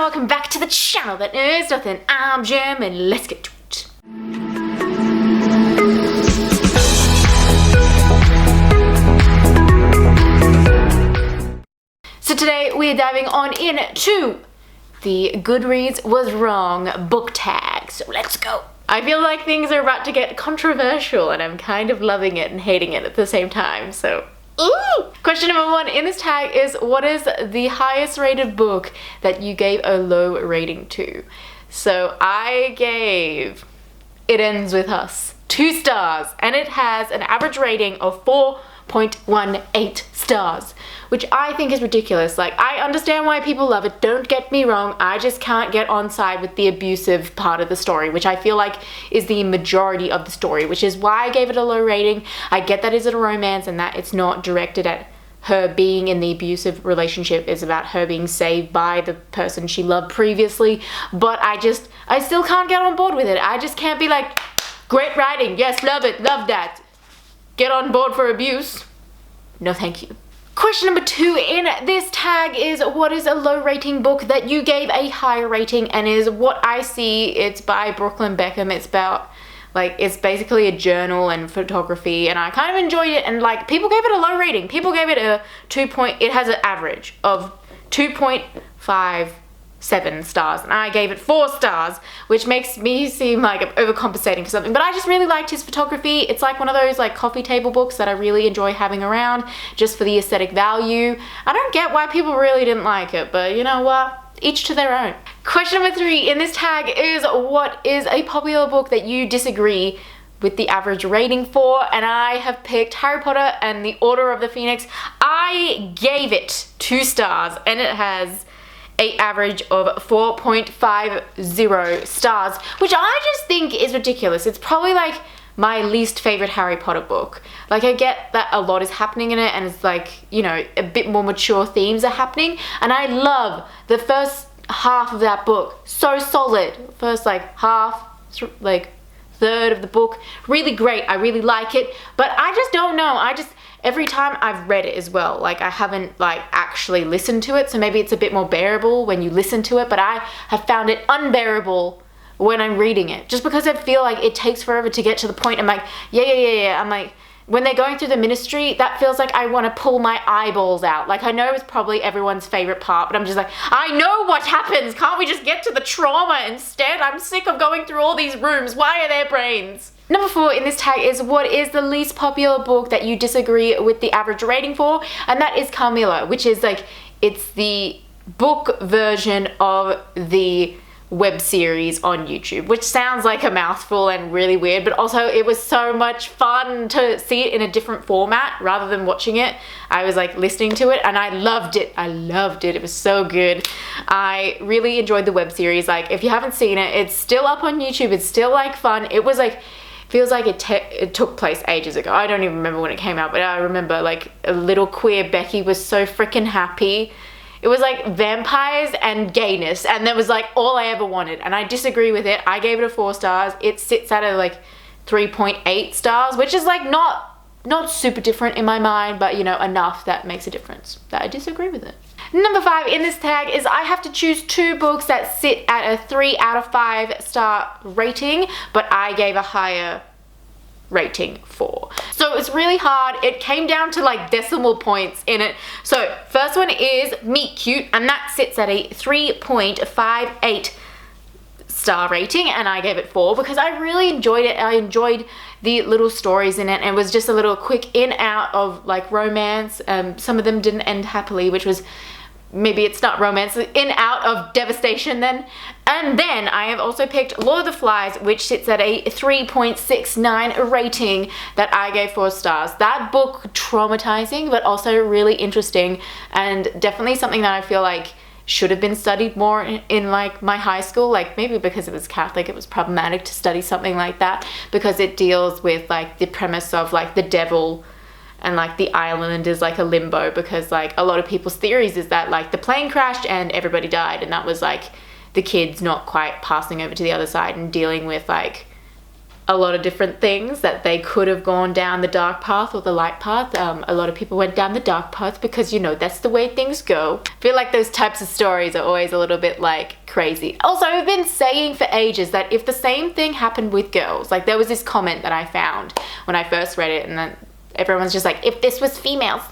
and welcome back to the channel that knows nothing. I'm Jem and let's get to it. So today we're diving on into the Goodreads was wrong book tag. So let's go. I feel like things are about to get controversial and I'm kind of loving it and hating it at the same time, so Question number 1 in this tag is, what is the highest rated book that you gave a low rating to? So I gave It Ends With Us 2 stars and it has an average rating of 4.18 stars, which I think is ridiculous. Like, I understand why people love it, don't get me wrong, I just can't get on side with the abusive part of the story, which I feel like is the majority of the story, which is why I gave it a low rating. I get that it's a romance and that it's not directed at her being in the abusive relationship, it's about her being saved by the person she loved previously, but I still can't get on board with it. I just can't be like, great writing, yes, love it, love that. Get on board for abuse? No thank you. Question number 2 in this tag is, what is a low rating book that you gave a high rating? And is what I see, it's by Brooklyn Beckham. It's about, like, it's basically a journal and photography, and I kind of enjoyed it, and like, people gave it a low rating. People gave it a it has an average of 2.57 stars, and I gave it 4 stars, which makes me seem like I'm overcompensating for something, but I just really liked his photography. It's like one of those like coffee table books that I really enjoy having around just for the aesthetic value. I don't get why people really didn't like it, but you know what? Each to their own. Question number 3 in this tag is, what is a popular book that you disagree with the average rating for? And I have picked Harry Potter and the Order of the Phoenix. I gave it 2 stars and it has an average of 4.50 stars, which I just think is ridiculous. It's probably like my least favorite Harry Potter book. Like, I get that a lot is happening in it and it's like, you know, a bit more mature themes are happening, and I love the first half of that book. So solid. First like half, like third of the book, really great. I really like it, but I just don't know. Every time I've read it as well, like, I haven't like actually listened to it, so maybe it's a bit more bearable when you listen to it, but I have found it unbearable when I'm reading it, just because I feel like it takes forever to get to the point. I'm like, yeah. I'm like, when they're going through the ministry, that feels like I want to pull my eyeballs out. Like, I know it's probably everyone's favorite part, but I'm just like, I know what happens. Can't we just get to the trauma instead? I'm sick of going through all these rooms. Why are there brains? Number 4 in this tag is, what is the least popular book that you disagree with the average rating for? And that is Carmilla, which is like, it's the book version of the web series on YouTube, which sounds like a mouthful and really weird, but also it was so much fun to see it in a different format rather than watching it. I was like listening to it and I loved it. It was so good. I really enjoyed the web series. Like, if you haven't seen it, it's still up on YouTube. It's still like fun. It was like, feels like it took place ages ago. I don't even remember when it came out, but I remember like a little queer Becky was so freaking happy. It was like vampires and gayness, and that was like all I ever wanted, and I disagree with it. I gave it a 4 stars. It sits at a like 3.8 stars, which is like not super different in my mind, but you know, enough that makes a difference that I disagree with it. Number 5 in this tag is, I have to choose 2 books that sit at a 3 out of 5 star rating, but I gave a higher rating for. So it's really hard. It came down to like decimal points in it. So first one is Meet Cute, and that sits at a 3.58 star rating, and I gave it 4 because I really enjoyed it. I enjoyed the little stories in it, and it was just a little quick in out of like romance. Some of them didn't end happily, which was, maybe it's not romance, in out of devastation then. And then I have also picked Lord of the Flies, which sits at a 3.69 rating that I gave 4 stars. That book, traumatizing, but also really interesting, and definitely something that I feel like should have been studied more in like my high school. Like, maybe because it was Catholic, it was problematic to study something like that, because it deals with like the premise of like the devil, and like the island is like a limbo, because like a lot of people's theories is that like the plane crashed and everybody died, and that was like the kids not quite passing over to the other side and dealing with like a lot of different things, that they could have gone down the dark path or the light path. A lot of people went down the dark path because, you know, that's the way things go. I feel like those types of stories are always a little bit like crazy. Also, I've been saying for ages that if the same thing happened with girls, like there was this comment that I found when I first read it, and then everyone's just like, if this was females,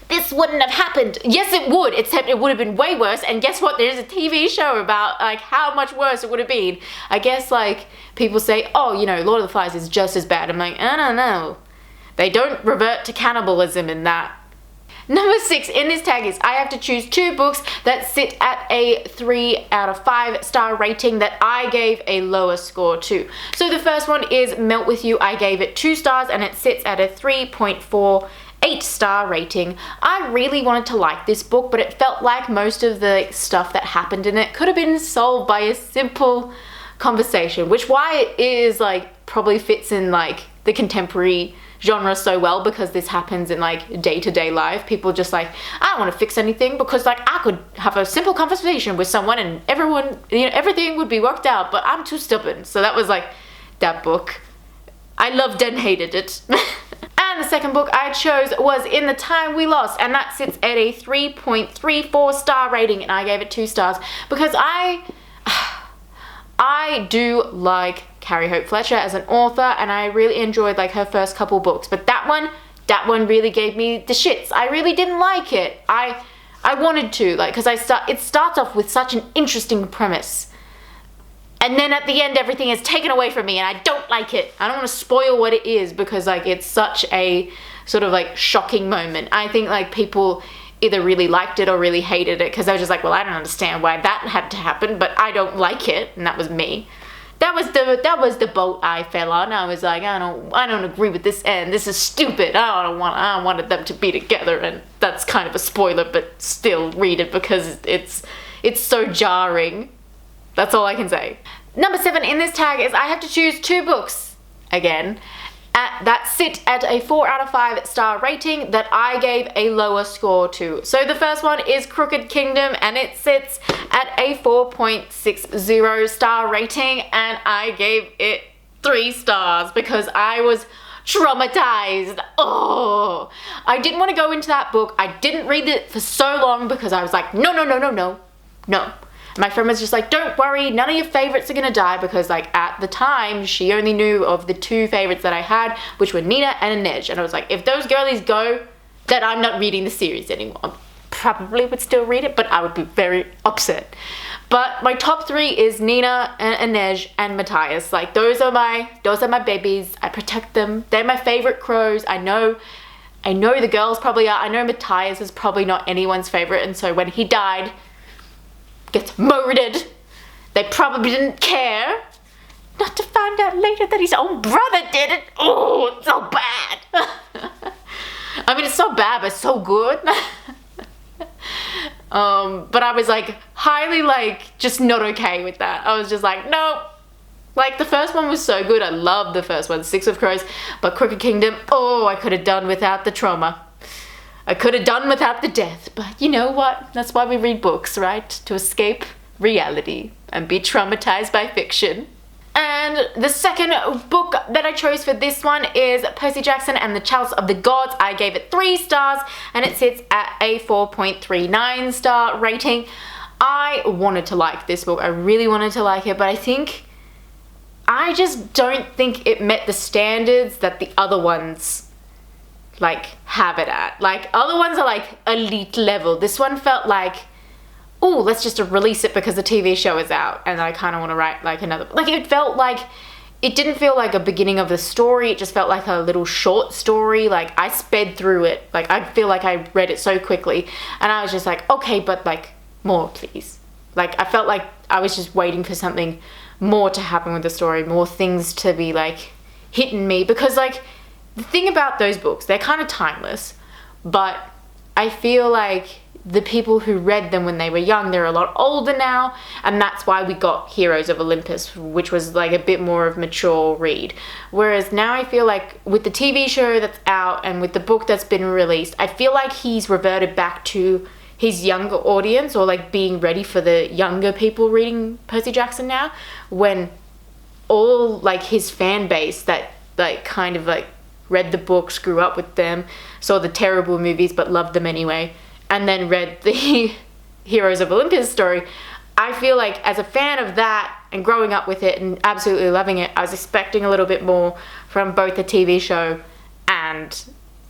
this wouldn't have happened. Yes, it would, except it would have been way worse. And guess what? There's a TV show about like how much worse it would have been. I guess like people say, oh, you know, Lord of the Flies is just as bad. I'm like, I don't know. They don't revert to cannibalism in that. Number 6 in this tag is I have to choose 2 books that sit at a 3 out of 5 star rating that I gave a lower score to. So the first one is Melt With You. I gave it 2 stars and it sits at a 3.48 star rating. I really wanted to like this book, but it felt like most of the stuff that happened in it could have been solved by a simple conversation, which why it is like probably fits in like the contemporary genre so well, because this happens in like day-to-day life. People just like, I don't want to fix anything because like I could have a simple conversation with someone and everyone, you know, everything would be worked out, but I'm too stubborn. So that was like that book. I loved and hated it. And the second book I chose was In the Time We Lost, and that sits at a 3.34 star rating, and I gave it 2 stars because I do like Carrie Hope Fletcher as an author, and I really enjoyed like her first couple books, but that one really gave me the shits. I really didn't like it. I wanted to, like, because it starts off with such an interesting premise, and then at the end everything is taken away from me, and I don't like it. I don't want to spoil what it is because like it's such a sort of like shocking moment. I think like people either really liked it or really hated it because they were just like, well, I don't understand why that had to happen, but I don't like it, and that was me. That was the boat I fell on. I was like, I don't agree with this end. This is stupid. I wanted them to be together, and that's kind of a spoiler, but still read it because it's so jarring. That's all I can say. Number 7 in this tag is I have to choose 2 books again that sit at a 4 out of 5 star rating that I gave a lower score to. So the first one is Crooked Kingdom, and it sits at a 4.60 star rating, and I gave it 3 stars because I was traumatized. Oh, I didn't want to go into that book. I didn't read it for so long because I was like, no. My friend was just like, don't worry, none of your favorites are gonna die, because like at the time she only knew of the 2 favorites that I had, which were Nina and Inej, and I was like, if those girlies go, then I'm not reading the series anymore. I probably would still read it, but I would be very upset. But my top 3 is Nina and Inej and Matthias. Like those are my babies. I protect them. They're my favorite crows. I know the girls probably are. I know Matthias is probably not anyone's favorite, and so when he died, gets murdered, they probably didn't care. Not to find out later that his own brother did it. Oh, it's so bad. I mean, it's so bad, but so good. But I was like highly like just not okay with that. I was just like, no. Like the first one was so good. I loved the first one, 6 of Crows, but Crooked Kingdom, oh, I could have done without the trauma. I could have done without the death, but you know what? That's why we read books, right? To escape reality and be traumatized by fiction. And the second book that I chose for this one is Percy Jackson and the Chalice of the Gods. I gave it 3 stars and it sits at a 4.39 star rating. I wanted to like this book. I really wanted to like it, but I just don't think it met the standards that the other ones like have it at. Like other ones are like elite level. This one felt like, oh, let's just release it because the TV show is out and I kind of want to write like another. Like it felt like, it didn't feel like a beginning of the story. It just felt like a little short story. Like I sped through it. Like I feel like I read it so quickly and I was just like, okay, but like more please. Like I felt like I was just waiting for something more to happen with the story, more things to be like hitting me, because like the thing about those books, they're kind of timeless, but I feel like the people who read them when they were young, they're a lot older now, and that's why we got Heroes of Olympus, which was like a bit more of a mature read. Whereas now I feel like with the TV show that's out and with the book that's been released, I feel like he's reverted back to his younger audience, or like being ready for the younger people reading Percy Jackson now, when all like his fan base that like kind of like read the books, grew up with them, saw the terrible movies but loved them anyway, and then read the Heroes of Olympus story. I feel like as a fan of that and growing up with it and absolutely loving it, I was expecting a little bit more from both the TV show and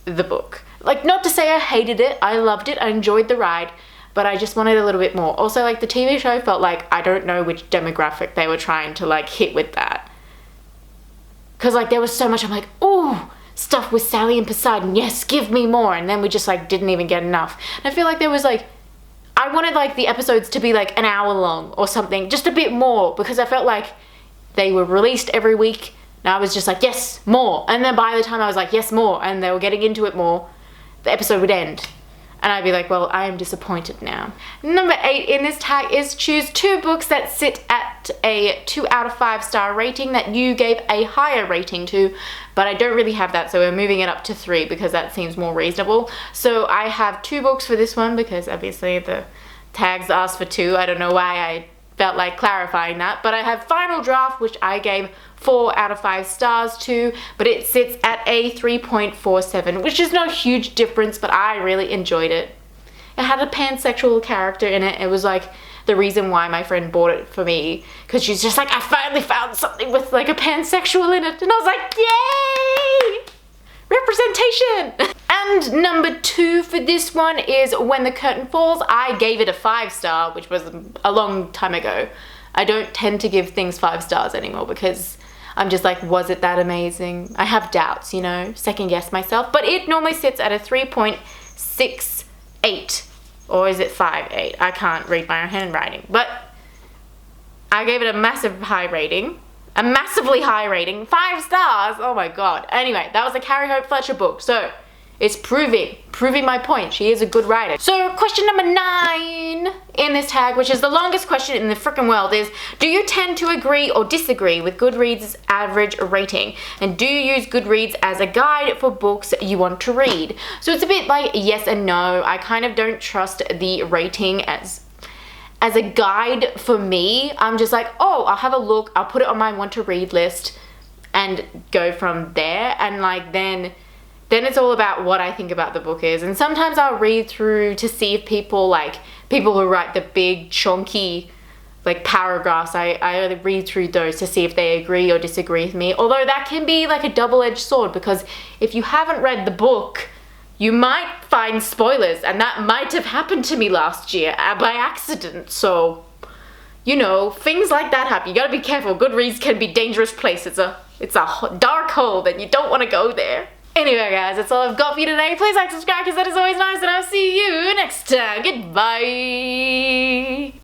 the book. Like, not to say I hated it, I loved it, I enjoyed the ride, but I just wanted a little bit more. Also, like, the TV show felt like I don't know which demographic they were trying to like hit with that. Cause like there was so much, I'm like, ooh, stuff with Sally and Poseidon, yes, give me more. And then we just like didn't even get enough. And I feel like there was like, I wanted like the episodes to be like an hour long or something, just a bit more, because I felt like they were released every week. And I was just like, yes, more. And then by the time I was like, yes, more, and they were getting into it more, the episode would end. And I'd be like, well, I am disappointed now. Number 8 in this tag is choose 2 books that sit at a 2 out of 5 star rating that you gave a higher rating to, but I don't really have that, so we're moving it up to 3 because that seems more reasonable. So I have 2 books for this one because obviously the tags asked for 2. I don't know why I felt like clarifying that, but I have Final Draft, which I gave 4 out of 5 stars to, but it sits at a 3.47, which is no huge difference, but I really enjoyed it. It had a pansexual character in it. It was like the reason why my friend bought it for me, because she's just like, I finally found something with like a pansexual in it, and I was like, yay! Representation! And number 2 for this one is When the Curtain Falls. I gave it a 5 star, which was a long time ago. I don't tend to give things 5 stars anymore because I'm just like, was it that amazing? I have doubts, you know, second guess myself, but it normally sits at a 3.68, or is it 5.8? I can't read my own handwriting, but I gave it a massive high rating. A massively high rating, 5 stars, oh my god. Anyway, that was a Carrie Hope Fletcher book, so it's proving my point. She is a good writer. So question number 9 in this tag, which is the longest question in the frickin' world, is do you tend to agree or disagree with Goodreads' average rating? And do you use Goodreads as a guide for books you want to read? So it's a bit like yes and no. I kind of don't trust the rating as a guide for me. I'm just like, oh, I'll have a look, I'll put it on my want to read list and go from there. And like then it's all about what I think about the book is. And sometimes I'll read through to see if people who write the big chunky like paragraphs, I read through those to see if they agree or disagree with me. Although that can be like a double-edged sword, because if you haven't read the book, you might find spoilers, and that might have happened to me last year by accident. So, you know, things like that happen. You gotta be careful. Goodreads can be a dangerous place. It's a dark hole and you don't want to go there. Anyway guys, that's all I've got for you today. Please like, subscribe, because that is always nice, and I'll see you next time. Goodbye.